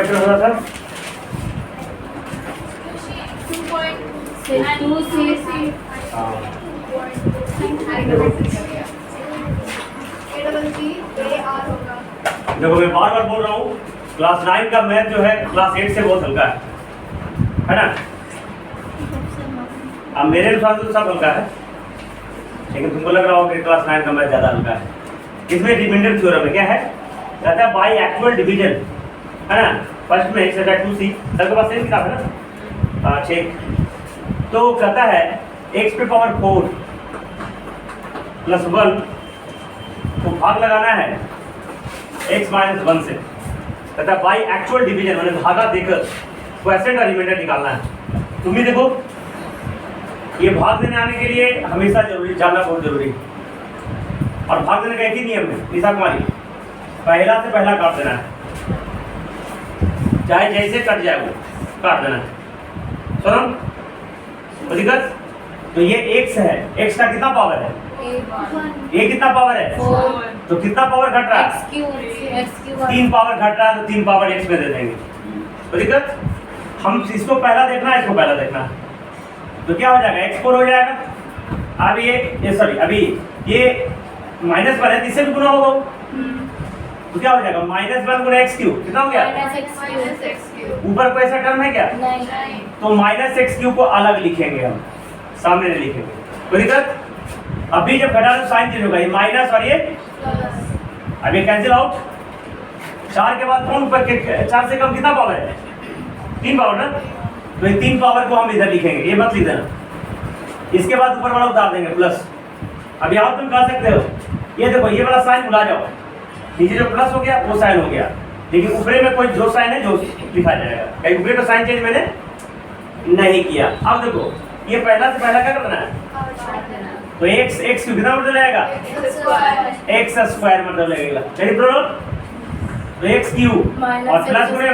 Chapter हो रहा था? 2.2C देखो मैं बार बार बोल रहा हूँ, क्लास 9 का मैथ जो है क्लास 8 से बहुत हल्का है ना? अब मेरे अनुसार तो सब हल्का है, लेकिन तुमको लग रहा होगा कि क्लास 9 का मैथ ज़्यादा हल्का है। इसमें रिमाइंडर थ्योरम है, क्या है? कहता है बाई एक्चुअल डिवीजन, है ना? फर्स्ट में एक्सरसाइज 2C, सबके पास सेम किताब है ना? हाँ ठीक। तो कहता है x पे पावर 4 प्लस 1 को भाग लगाना है x माइनस 1 से। कहता है बाई एक्चुअल डिवीजन, मैंने भागा देकर क्वेश्चन का रिमाइंडर निकालना है। तुम ही देखो, ये भाग देने आने के लिए हमेशा जरूरी जानना बहुत जरूरी है। और भाग देने का एक ही नियम है निशा कुमारी, पहला से पहला काट देना है, चाहे जैसे कट जाए वो काट देना है। सुनो दिक्कत, तो ये x है, x का कितना पावर है? ये कितना पावर है? 4। तो कितना पावर घट रहा है? 3 पावर घट रहा है, तो 3 पावर x में दे देंगे। तो दिक्कत, हम इसको पहला देखना है, इसको पहला देखना है, तो क्या हो जाएगा? x4 हो जाएगा। अब ये सॉरी, अभी ये -1 है, इससे भी गुना होगा, तो क्या हो जाएगा? -1 गुना x3 कितना हो गया? ऊपर कोई ऐसा टर्म है क्या? नहीं। तो -x3 को अलग लिखेंगे हम, सामने नहीं लिखेंगे। कोई दिक्कत? अभी जब घटा तो साइन चेंज होगा, ये माइनस और ये अब ये कैंसिल आउट। 4 के बाद कौन ऊपर के 4 से कम कितना पावर है? 3 पावर ना, तो ये 3 पावर को हम इधर लिखेंगे, ये मत लिख देना। इसके बाद ऊपर वाला उतार देंगे प्लस। अब यहाँ तुम कह सकते हो, ये देखो ये वाला साइन भुला जाओ, नीचे जो प्लस हो गया वो साइन हो गया, लेकिन ऊपरे में कोई जो साइन है जो लिखा जाएगा, कहीं ऊपरे का साइन चेंज मैंने नहीं किया। अब देखो ये पहला से पहला क्या करना है? तो x कितना मतलब लगेगा? x स्क्वायर मतलब लगेगा, वेरी प्रोडक्ट। तो x3 और प्लस में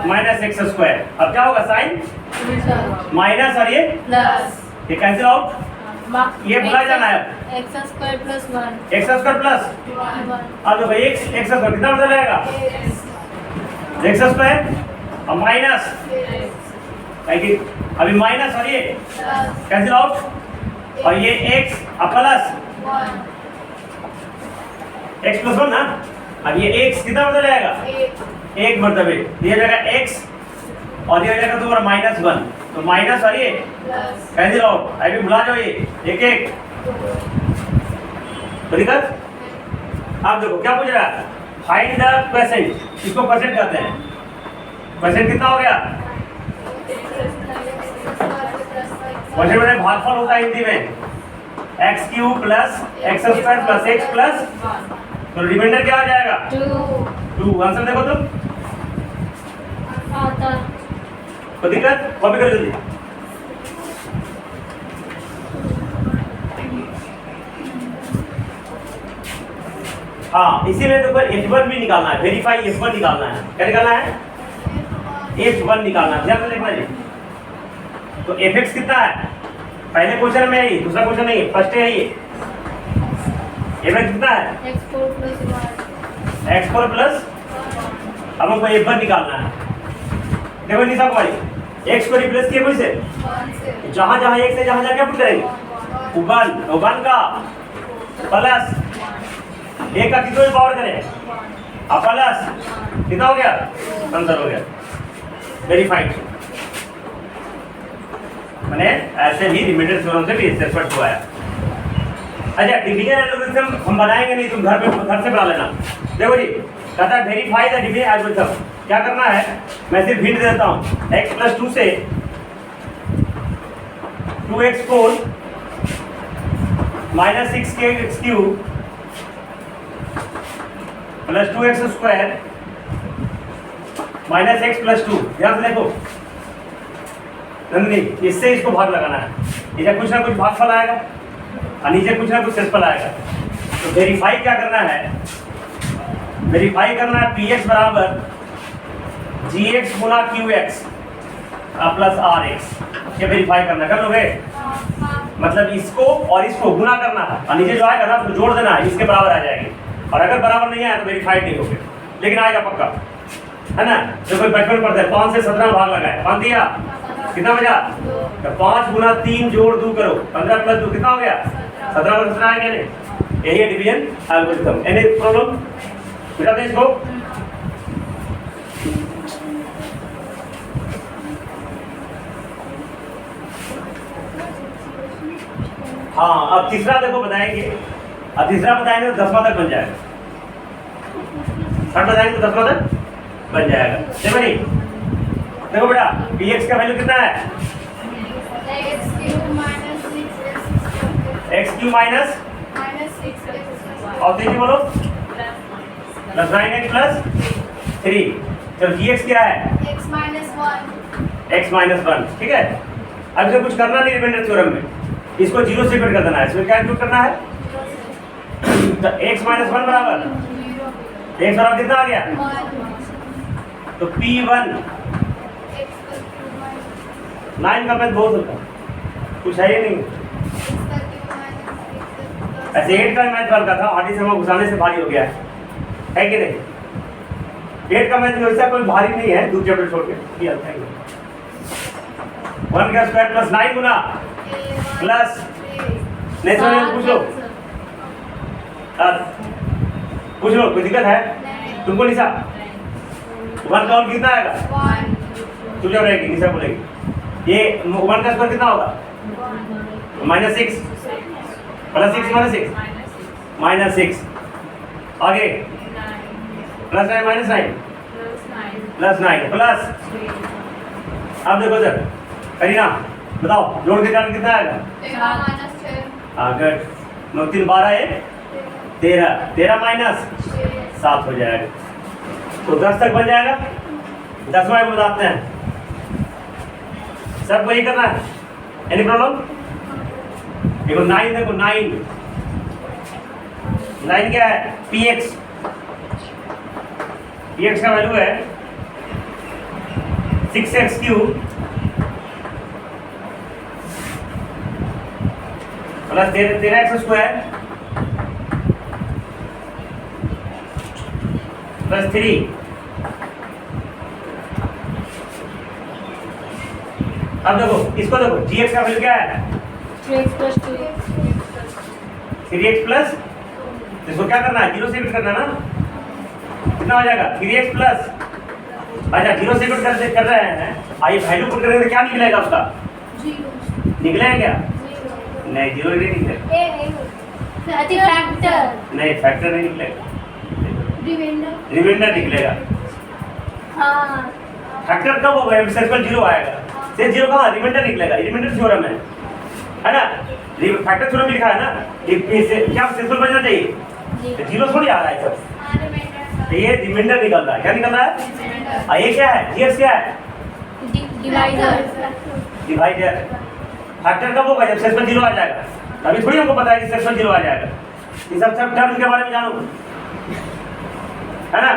-x स्क्वायर। अब क्या होगा? साइन माइनस और ये प्लस, ये कैंसिल आउट, ये भुला जाना है। x square plus 1। x square plus, अब देखो x स्क्वायर कितना मतलब लगेगा? x स्क्वायर और माइनस, अभी माइनस और ये कैंसिल आउट, और ये x प्लस x प्लस 1 ना। अब ये x कितना मतलब जाएगा? 1 मतलब ये जाएगा x और ये जाएगा तुम्हारा -1, तो माइनस और ये कैंसिल आउट, अभी भुला जाओ ये एक तो दिक्कत। अब देखो क्या पूछ रहा है? फाइंड द क्वोशिएंट, इसको क्वोशिएंट कहते हैं। क्वोशिएंट कितना हो गया? क्वोशिएंट में भागफल होता है हिंदी में, x³ plus x square plus x plus, तो रिमाइंडर क्या हो जाएगा? 2। आंसर देखो तुम, तो दिक्कत कॉपी कर जल्दी। हाँ इसीलिए देखो F1 भी निकालना है, वेरीफाई F1 निकालना है। क्या निकालना है? F1 निकालना है, ध्यान से देखना जी। तो fx कितना है? पहले क्वेश्चन में है, दूसरा क्वेश्चन नहीं है, फर्स्ट है ये। fx कितना है? x4 प्लस, अब हमको F1 निकालना है। देखो निशा कुमारी, x को रिप्लेस किए कोई से, जहां जहां x है जहां जहां क्या पुट करेंगे? 1 का प्लस 1 का कितना पावर करें? प्लस कितना हो गया? आंसर हो गया, वेरीफाइड। मैंने ऐसे ही रिमाइंडर थ्योरम से भी एक्सपेक्ट हुआ है। अच्छा डिवीजन एल्गोरिथम हम बनाएंगे नहीं, तुम घर से बना लेना। देखो जी, कहता है वेरीफाई द डिवीजन एल्गोरिथम। क्या करना है? मैं सिर्फ हिंट देता हूँ, x प्लस 2 से 2x4 minus 6x³ plus 2x square minus x plus 2। ध्यान से देखो नंदनी, इससे इसको भाग लगाना है, इधर कुछ ना कुछ भागफल आएगा और नीचे कुछ ना कुछ शेषफल आएगा। तो वेरीफाई क्या करना है? वेरीफाई करना है px बराबर gx गुना qx प्लस rx। ये वेरीफाई करना, कर लोगे? मतलब इसको और इसको गुना करना है और नीचे जो आएगा ना उसको जोड़ देना है, इसके बराबर आ जाएगी। और अगर बराबर नहीं आया तो वेरीफाइड नहीं होगे, लेकिन आएगा पक्का। है ना? जो कोई बचपन पढ़ता है 5 से 17 भाग लगाए, 5 दिया कितना बचा? तो 5 गुना 3 जोड़ 2 करो, 15 प्लस 2 कितना हो गया? 17 प्लस 17 आया क्या? यही है डिवीजन एल्गोरिथम। एनी प्रॉब्लम बेटा? दे इसको। हाँ, अब तीसरा देखो बताएंगे। अब तीसरा बताएंगे तो 10वां तक बन जाएगा। 60 बताएंगे तो 10वां तक बन जाएगा। देखो भाई, देखो बेटा, px का वैल्यू कितना है? x क्यू माइनस और 3 बोलो प्लस 9x प्लस 3। चलो gx क्या है? x minus 1। ठीक है, अब इसे कुछ करना नहीं रिमाइंडर थ्योरम में, इसको 0 से कट कर देना है। इसमें क्या इंक्लूड करना है? तो x माइनस 1 बराबर x बराबर कितना आ गया? तो p1 9 का मैथ बहुत होता है, कुछ है ही नहीं। ऐसे 8 का मैथ बन का था, आधी समय घुसाने से भारी हो गया है कि नहीं? 8 का मैथ वैसा कोई भारी नहीं है, दूसरे चैप्टर छोड़ के ये है। 1 का स्क्वायर प्लस 9 गुना प्लस नहीं समझ पूछ लो, पूछ लो, कोई दिक्कत है तुमको? निशा 1 का और कितना आएगा? तू जब रहेगी निशा बोलेगी ये 1 का स्क्वायर कितना होगा? -6 प्लस 6 माइनस 6 आगे प्लस 9 माइनस 9 प्लस 9 प्लस। अब देखो सर करीना बताओ, जोड़ के कारण कितना आएगा? हाँ गुड, 9 3 12 है 13, 13 माइनस 7 हो जाएगा। तो 10 तक बन जाएगा। 10वां बताते हैं, सब वही करना है। Any problem? देखो 9, देखो 9 क्या है? px का वैल्यू है 6x cube plus 13x square plus 3। अब देखो इसको, देखो gx का वैल्यू क्या है? 3x plus 2 3x प्लस, इसको क्या करना है? 0 से कट करना ना, कितना हो जाएगा? 3x प्लस, अच्छा 0 से कट कर रहे हैं, आइए वैल्यू पुट करेंगे तो क्या निकलेगा उसका? 0 निकलेगा क्या? नहीं 0 नहीं निकलेगा। फैक्टर नहीं फैक्टर नहीं निकलेगा, रिमाइंडर निकलेगा। हाँ फैक्टर कब होगा? एक्सेप्शन 0 आएगा, से 0 कहाँ? रिमाइंडर निकलेगा। रिमाइंडर थ्योरम है ना? फैक्टर थ्योरम लिखा है ना, इससे क्या सक्सेसफुल बनना चाहिए? तो 0 थोड़ी आ रहा है सब, तो ये रिमाइंडर निकल रहा है। क्या निकल रहा है? और ये क्या है? gx क्या है? डिवाइडर। फैक्टर कब होगा? जब सक्सेसफुल 0 आ जाएगा। अभी थोड़ी हमको पता है कि सक्सेसफुल 0 आ जाएगा। ये सब टर्म के बारे में जानो, है ना?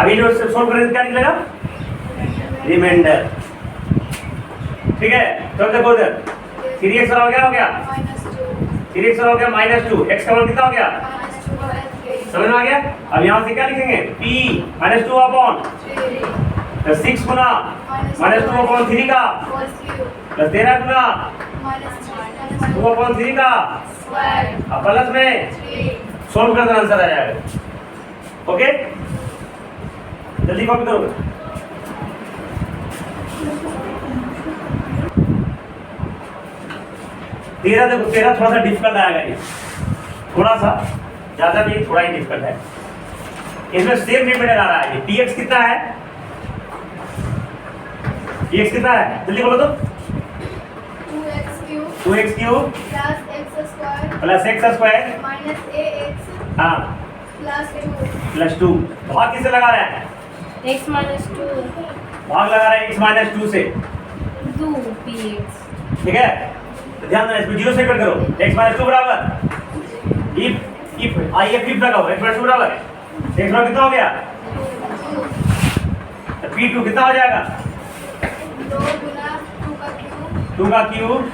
अभी जो सोल्व करेंगे क्या निकलेगा? रिमाइंडर। ठीक है, तो देखो उधर 3x हो गया 3x हो गया -2, x का मान कितना हो गया? समझ में आ गया? अब यहाँ से क्या लिखेंगे? p -2 अपॉन 6 गुना -2 अपॉन 3 का प्लस 13 गुना 2 अपॉन 3 का अब प्लस में सोल्व कर देना, आंसर आ जाएगा। ओके, जल्दी कॉपी करो। तेरह देखो, 13 थोड़ा सा डिफिकल्ट आएगा, ये थोड़ा सा, ज्यादा नहीं, थोड़ा ही डिफिकल्ट है। इसमें सेम रिमाइंडर आ रहा है। ये px कितना है? px कितना है? जल्दी बोलो तो। 2x cube plus x square हाँ प्लस 2। भाग किससे लगा रहे हैं? x minus 2 भाग लगा रहे हैं x -2 से। 2 px। ठीक है, ध्यान देना, इसको 0 से कट करो। x -2 बराबर इफ आई एफ इफ लगाओ, x -2 बराबर x बराबर कितना हो गया? तो p2 कितना हो जाएगा? 2 का क्यूब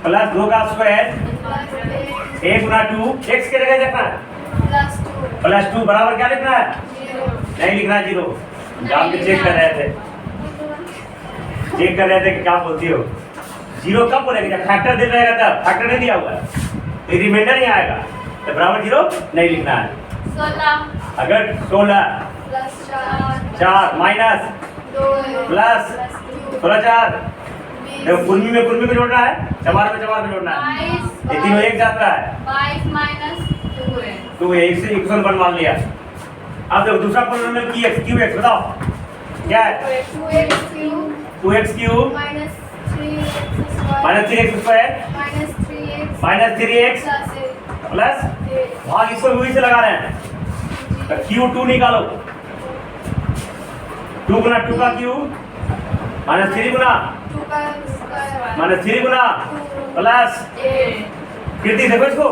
प्लस 2 का स्क्वायर 1 गुना 2, x के जगह लिखना है प्लस 2 बराबर क्या लिखना है? नहीं लिखना जीरो। जान के चेक कर रहे थे कि क्या बोलती हो। जीरो कब बोलेंगे जब फैक्टर दे रहेगा तब। फैक्टर नहीं दिया हुआ है तो रिमाइंडर ही आएगा, तो बराबर जीरो नहीं लिखना है। 16 अगर 16 प्लस 4 माइनस 2 प्लस 16 4 देखो कुर्मी में कुर्मी को जोड़ना है, चमार में चमार को जोड़ना है, ये तीनों एक जाता है। 22 माइनस 2 है। तो एक से इक्वल वन मान लिया। अब देखो दूसरा पॉलिनोमियल क्यू एक्स बताओ क्या है। 2x cube 2x cube minus 3x square minus 3x square minus 3x plus भाग इसको वही से लगा रहे हैं, तो Q2 निकालो। 2 गुना 2 का क्यूब माइनस 3 गुना 2 का स्क्वायर माइनस 3 गुना प्लस 8 कितनी देखो इसको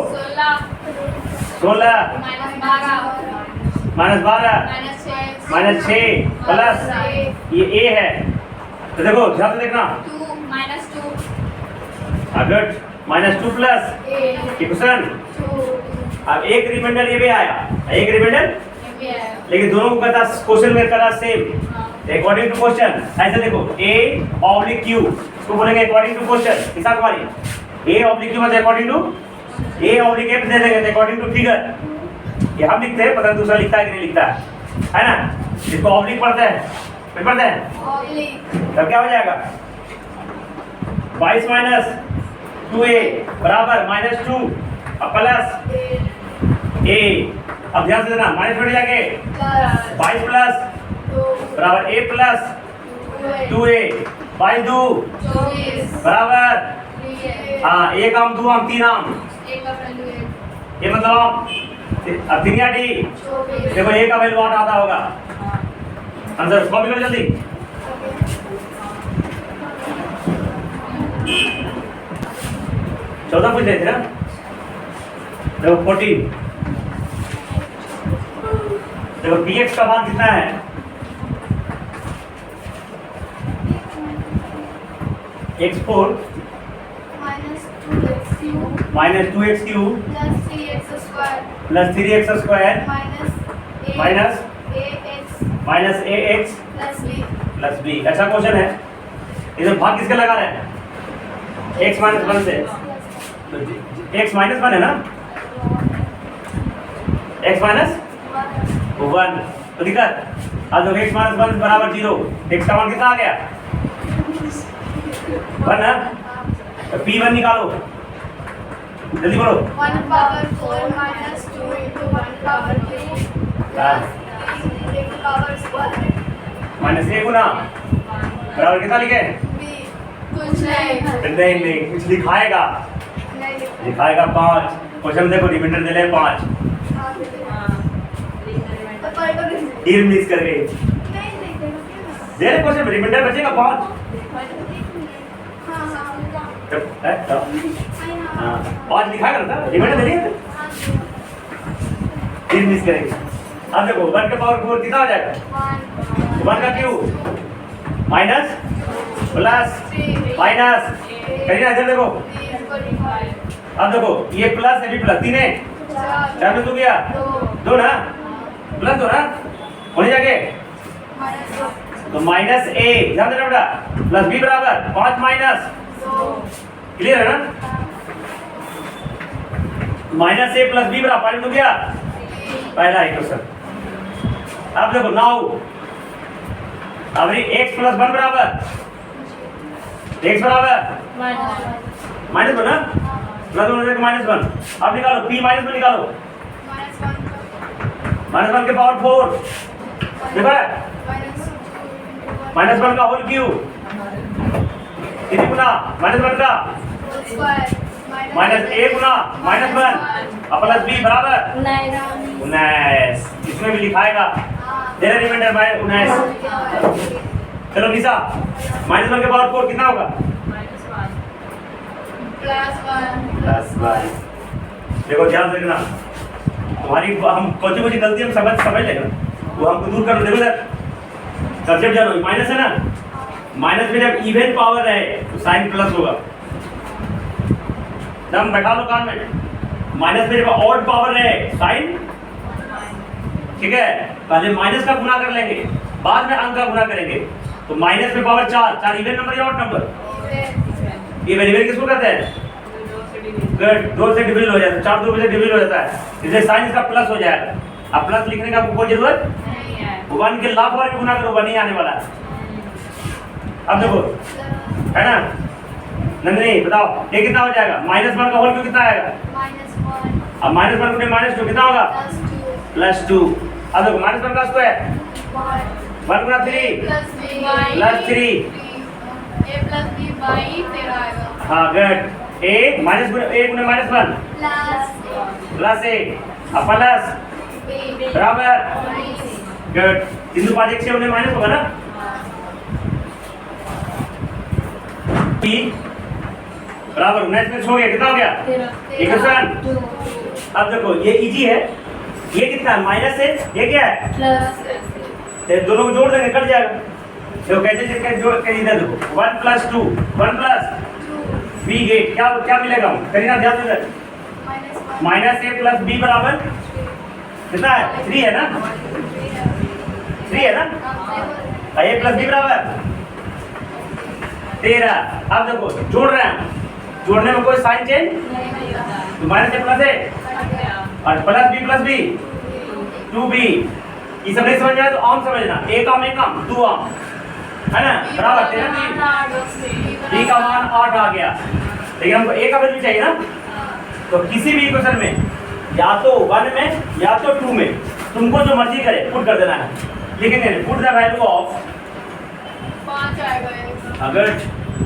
16 माइनस 12 माइनस 12 माइनस 6 प्लस ये a है, तो देखो ध्यान से देखना 2 माइनस 2 अगर माइनस 2 प्लस 8 इक्वेशन। 2 अब एक रिमाइंडर ये भी आया, एक रिमाइंडर, लेकिन दोनों को कहता क्वेश्चन में करा सेम अकॉर्डिंग टू क्वेश्चन। ऐसे देखो a ऑब्लिक q इसको बोलेंगे अकॉर्डिंग टू क्वेश्चन। किसा कुमारी a ऑब्लिक q मतलब according to a oblique f दे देंगे अकॉर्डिंग टू फिगर। ये हम लिखते हैं, पता नहीं दूसरा लिखता है कि नहीं लिखता है ना। इसको ऑब्लिक पढ़ते हैं, फिर पढ़ते हैं, तब क्या हो जाएगा 22 माइनस 2a बराबर माइनस 2 प्लस a। अब ध्यान से देना माइनस बढ़ जाके 22 प्लस बराबर a प्लस 2a 22 2 बराबर हाँ एक आम 2 आम 3 आम ये मतलब आम। अब 3 या डी देखो a का वैल्यू 8 आता होगा। आंसर कॉपी करो जल्दी। चौदह पूछ रहे थे ना, देखो 14 देखो px का मान कितना है x4 minus 2x cube plus 3x square minus ax plus b। अच्छा क्वेश्चन है, इधर भाग किसके लगा रहे हैं x माइनस 1 से, तो x माइनस 1 है ना, x माइनस 1 तो दिक्कत। अब देखो x माइनस 1 बराबर 0, x का मान कितना आ गया 1 है, तो p1 निकालो जल्दी बोलो। 1 power 4 minus 2 into 1 power 3 plus 3 power square minus a गुना बराबर कितना लिखे कुछ नहीं नहीं कुछ लिखाएगा 5। क्वेश्चन देखो रिमाइंडर दे ले 5 डील मिस कर गए। दे रहे क्वेश्चन रिमाइंडर बचेगा 5। हाँ 5 लिखाएगा ना सर, रिमाइंडर दे दिए डील मिस करेंगे। अब देखो 1 का पावर 4 कितना हो जाएगा 1 का क्यूब माइनस प्लस माइनस करिए इधर देखो। अब देखो ये प्लस है भी प्लस 3 है 4 में 2 गया 2 ना प्लस 2 ना होने जाके तो माइनस a ध्यान देना बेटा प्लस b बराबर 5 माइनस क्लियर है ना। माइनस a प्लस b बराबर 5 में 2 गया पहला ही क्वेश्चन। अब देखो नाउ अब x प्लस 1 बराबर x बराबर माइनस 1 ना प्लस 1 माइनस 1। अब निकालो p माइनस 1 निकालो माइनस 1 के पावर 4 देखो माइनस 1 का होल क्यूब कितनी गुना माइनस 1 का माइनस a गुना माइनस 1 और प्लस b बराबर 19। इसमें भी लिखाएगा तेरा रिमाइंडर बाय 19। चलो निशा माइनस 1 के पावर 4 कितना होगा प्लस 1। देखो ध्यान से देखना तुम्हारी हम कौन सी गलती हम समझ लेगा वो हमको दूर कर। देखो सर सब्जेक्ट जानो माइनस है ना, माइनस में जब इवन पावर है तो साइन प्लस होगा। दम बैठा लो कान में, माइनस में जब ऑड पावर है साइन ठीक है, पहले माइनस का गुना कर लेंगे, बाद में अंक का गुना करेंगे। तो माइनस में पावर 4, 4 इवन नंबर या ऑड नंबर? इवन। इवन किसको कहते हैं? गुड, 2 से डिविजन हो जाता है, 4 2 से डिविजन हो जाता है, इसलिए साइन इसका प्लस हो जाएगा। अब प्लस लिखने का कोई जरूरत नहीं है, 1 के लाख बार गुना करो, 1 ही आने वाला है। अब देखो, है ना नंदिनी, बताओ ये कितना हो जाएगा? -1 का होल क्यों कितना आएगा? -1 अब -1 गुने -2 कितना होगा? +2। अब देखो -1 का square 1 Guna 3 +3 a plus b by 13 आएगा। हाँ गुड, a गुने -1 प्लस a अब प्लस बराबर गुड, 3 5 1 6 उन्हें माइनस होगा ना। b बराबर 19 में हो गया, कितना हो गया? इक्वेशन। अब देखो ये इजी है, ये कितना है? माइनस है, ये क्या है? प्लस। दोनों को जोड़ देंगे, कट जाएगा। देखो कैसे जोड़ के इधर देखो, 1 + 2 1 + b गेट क्या मिलेगा? करीना ध्यान दे, -a + b बराबर कितना है? 3 है ना, 3 है ना, a + b बराबर 13। अब देखो जोड़ रहे हैं, जोड़ने में कोई साइन चेंज तो -a + a और +b + b 2b। ये सब नहीं समझ में आया तो आम समझना, a का मान कम 2 आम है ना, बराबर 13 b का मान 8 आ गया। लेकिन हमको a का वैल्यू चाहिए ना, तो किसी भी इक्वेशन में या तो 1 में या तो 2 में तुमको जो मर्जी करे पुट कर देना है। लिखेंगे पुट द वैल्यू ऑफ 5 आएगा। अगर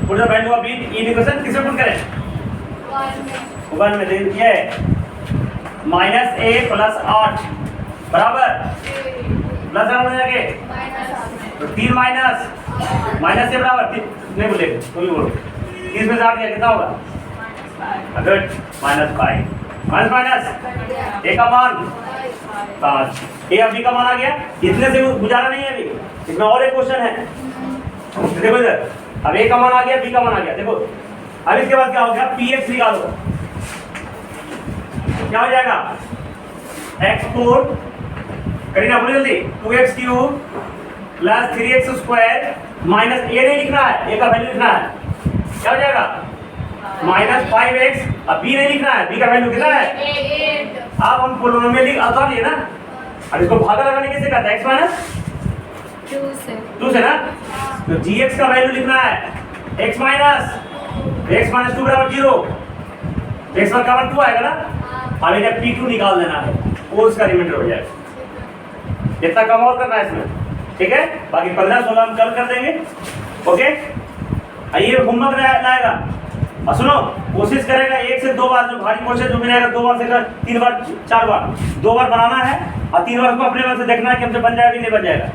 put the value of in equation किसे पुट करें? 1 में दे दिया है -a + 8 बराबर प्लस हो जाएंगे तो 3 माइनस से बराबर नहीं बोलेंगे, तो भी बोलो 30 में से 8 गया कितना होगा? अगर माइनस a का मान 5, a अब b का मान आ गया। इतने से गुजारा नहीं है, अभी इसमें और एक क्वेश्चन है। देखो इधर, अब a का मान आ गया, b का मान आ गया। देखो अब इसके बाद क्या हो गया? px निकालो, क्या हो जाएगा? x4 करीना बोलो जल्दी, 2x³ + 3x² माइनस a नहीं लिखना है, a का वैल्यू लिखना है, क्या हो जाएगा? -5x। अब b नहीं लिखना है, b का वैल्यू कितना है? 8। अब हम पोलिनोमियल लिख आसान है ना। अब इसको भागा लगाने कैसे करता है? x - 2 से ना, तो gx का वैल्यू लिखना है x - 2 बराबर 0, x का मान 2 आएगा ना। अब इधर p2 निकाल देना है और उसका रिमाइंडर हो जाएगा। इतना कम और करना है इसमें, ठीक है। बाकी 15 16 हम कल कर देंगे, ओके। ये होमवर्क लाएगा और सुनो, कोशिश करेगा 1 से 2 बार, जो भारी क्वेश्चन जो मिलेगा 2 बार से 3 बार 4 बार 2 बार बनाना है और 3 बार को अपने मन से देखना है कि हमसे बन जाएगा कि नहीं बन जाएगा।